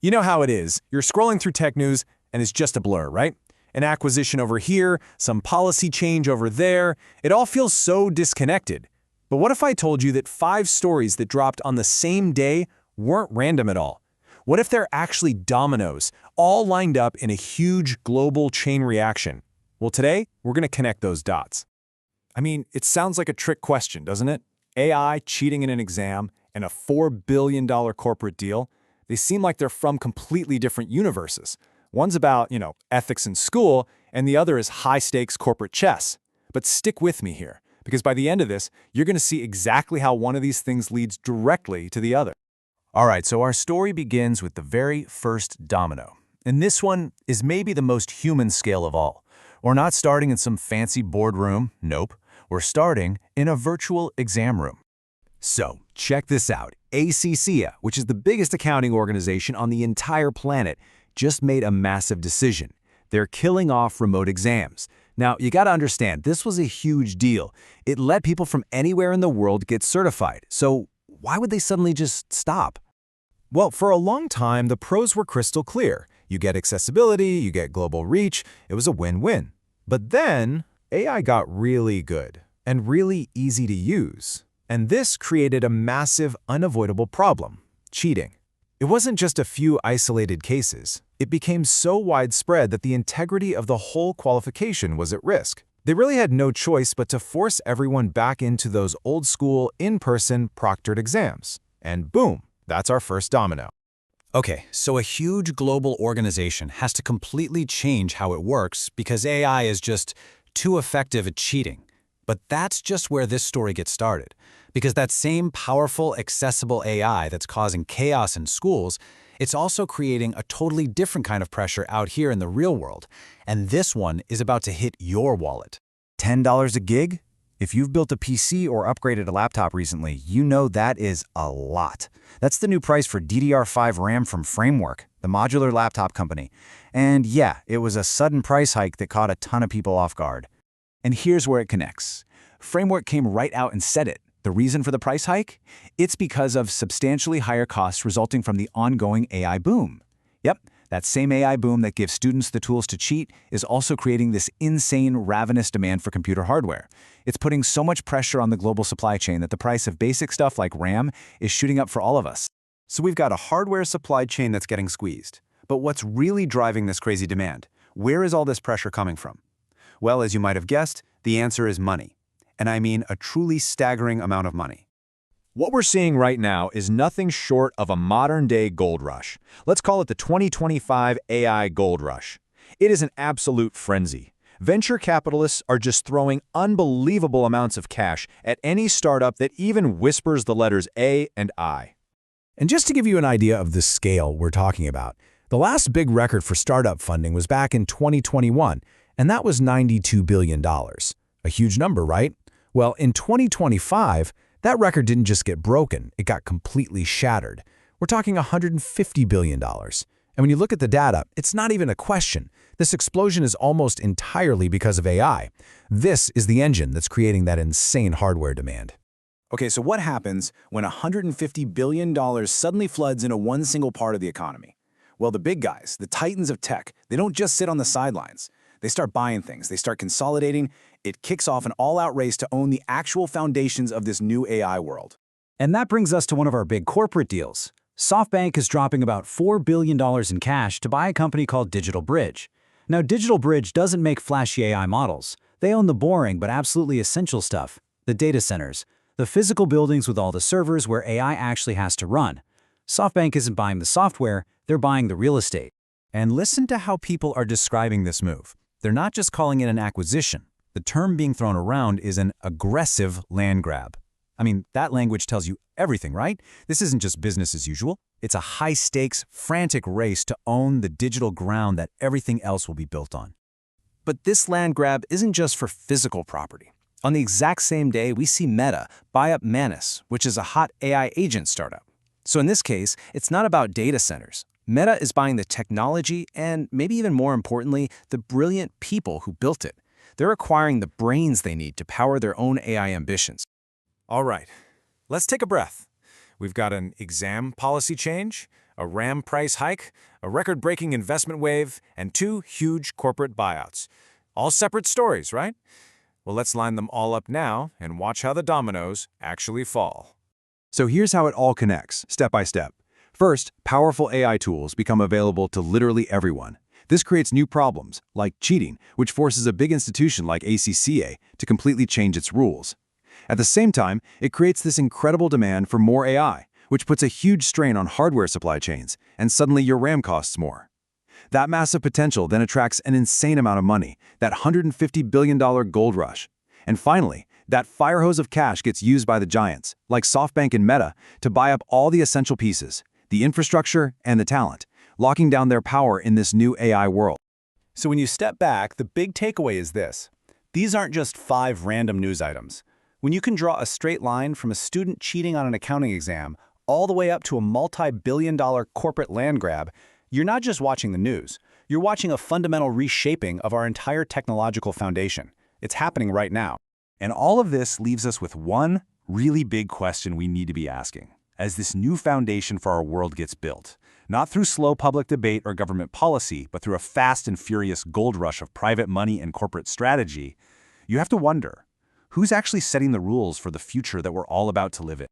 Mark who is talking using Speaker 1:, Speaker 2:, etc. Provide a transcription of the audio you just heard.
Speaker 1: You know how it is. You're scrolling through tech news and it's just a blur, right? An acquisition over here, some policy change over there. It all feels so disconnected. But what if I told you that 5 stories that dropped on the same day weren't random at all? What if they're actually dominoes, all lined up in a huge global chain reaction? Well, today, we're going to connect those dots.
Speaker 2: I mean, it sounds like a trick question, doesn't it? AI cheating in an exam and a $4 billion corporate deal, they seem like they're from completely different universes. One's about, ethics in school, and the other is high-stakes corporate chess. But stick with me here, because by the end of this, you're going to see exactly how one of these things leads directly to the other.
Speaker 1: All right, so our story begins with the very first domino. And this one is maybe the most human scale of all. We're not starting in some fancy boardroom, nope. We're starting in a virtual exam room. So, check this out. ACCA, which is the biggest accounting organization on the entire planet, just made a massive decision. They're killing off remote exams. Now, you gotta understand, this was a huge deal. It let people from anywhere in the world get certified. So, why would they suddenly just stop?
Speaker 2: Well, for a long time, the pros were crystal clear. You get accessibility, you get global reach. It was a win-win. But then, AI got really good and really easy to use. And this created a massive, unavoidable problem: cheating. It wasn't just a few isolated cases. It became so widespread that the integrity of the whole qualification was at risk. They really had no choice but to force everyone back into those old-school, in-person, proctored exams. And boom, that's our first domino.
Speaker 3: Okay, so a huge global organization has to completely change how it works because AI is just too effective at cheating. But that's just where this story gets started. Because that same powerful, accessible AI that's causing chaos in schools, it's also creating a totally different kind of pressure out here in the real world. And this one is about to hit your wallet.
Speaker 4: $10 a gig? If you've built a PC or upgraded a laptop recently, you know that is a lot. That's the new price for DDR5 RAM from Framework, the modular laptop company. And yeah, it was a sudden price hike that caught a ton of people off guard.
Speaker 5: And here's where it connects. Framework came right out and said it. The reason for the price hike? It's because of substantially higher costs resulting from the ongoing AI boom. Yep, that same AI boom that gives students the tools to cheat is also creating this insane, ravenous demand for computer hardware. It's putting so much pressure on the global supply chain that the price of basic stuff like RAM is shooting up for all of us.
Speaker 6: So we've got a hardware supply chain that's getting squeezed. But what's really driving this crazy demand? Where is all this pressure coming from? Well, as you might have guessed, the answer is money. And I mean a truly staggering amount of money.
Speaker 2: What we're seeing right now is nothing short of a modern-day gold rush. Let's call it the 2025 AI gold rush. It is an absolute frenzy. Venture capitalists are just throwing unbelievable amounts of cash at any startup that even whispers the letters A and I.
Speaker 1: And just to give you an idea of the scale we're talking about, the last big record for startup funding was back in 2021, and that was $92 billion. A huge number, right? Well, in 2025, that record didn't just get broken, it got completely shattered. We're talking $150 billion. And when you look at the data, it's not even a question. This explosion is almost entirely because of AI. This is the engine that's creating that insane hardware demand.
Speaker 5: Okay, so what happens when $150 billion suddenly floods into one single part of the economy? Well, the big guys, the titans of tech, they don't just sit on the sidelines. They start buying things, they start consolidating. It kicks off an all-out race to own the actual foundations of this new AI world.
Speaker 3: And that brings us to one of our big corporate deals. SoftBank is dropping about $4 billion in cash to buy a company called Digital Bridge. Now, Digital Bridge doesn't make flashy AI models. They own the boring but absolutely essential stuff, the data centers, the physical buildings with all the servers where AI actually has to run. SoftBank isn't buying the software, they're buying the real estate.
Speaker 1: And listen to how people are describing this move. They're not just calling it an acquisition. The term being thrown around is an aggressive land grab. I mean, that language tells you everything, right? This isn't just business as usual. It's a high-stakes, frantic race to own the digital ground that everything else will be built on. But this land grab isn't just for physical property. On the exact same day, we see Meta buy up Manus, which is a hot AI agent startup. So in this case, it's not about data centers. Meta is buying the technology and, maybe even more importantly, the brilliant people who built it. They're acquiring the brains they need to power their own AI ambitions.
Speaker 2: All right, let's take a breath. We've got an exam policy change, A RAM price hike, a record-breaking investment wave, and 2 huge corporate buyouts. All separate stories, right? Well, let's line them all up now and watch how the dominoes actually fall.
Speaker 3: So here's how it all connects, step by step. First, powerful AI tools become available to literally everyone. This creates new problems, like cheating, which forces a big institution like ACCA to completely change its rules. At the same time, it creates this incredible demand for more AI, which puts a huge strain on hardware supply chains, and suddenly your RAM costs more. That massive potential then attracts an insane amount of money, that $150 billion gold rush. And finally, that fire hose of cash gets used by the giants, like SoftBank and Meta, to buy up all the essential pieces, the infrastructure and the talent, locking down their power in this new AI world.
Speaker 5: So when you step back, the big takeaway is this. These aren't just 5 random news items. When you can draw a straight line from a student cheating on an accounting exam all the way up to a multi-billion-dollar corporate land grab, you're not just watching the news. You're watching a fundamental reshaping of our entire technological foundation. It's happening right now.
Speaker 3: And all of this leaves us with one really big question we need to be asking. As this new foundation for our world gets built, not through slow public debate or government policy, but through a fast and furious gold rush of private money and corporate strategy, you have to wonder, who's actually setting the rules for the future that we're all about to live in?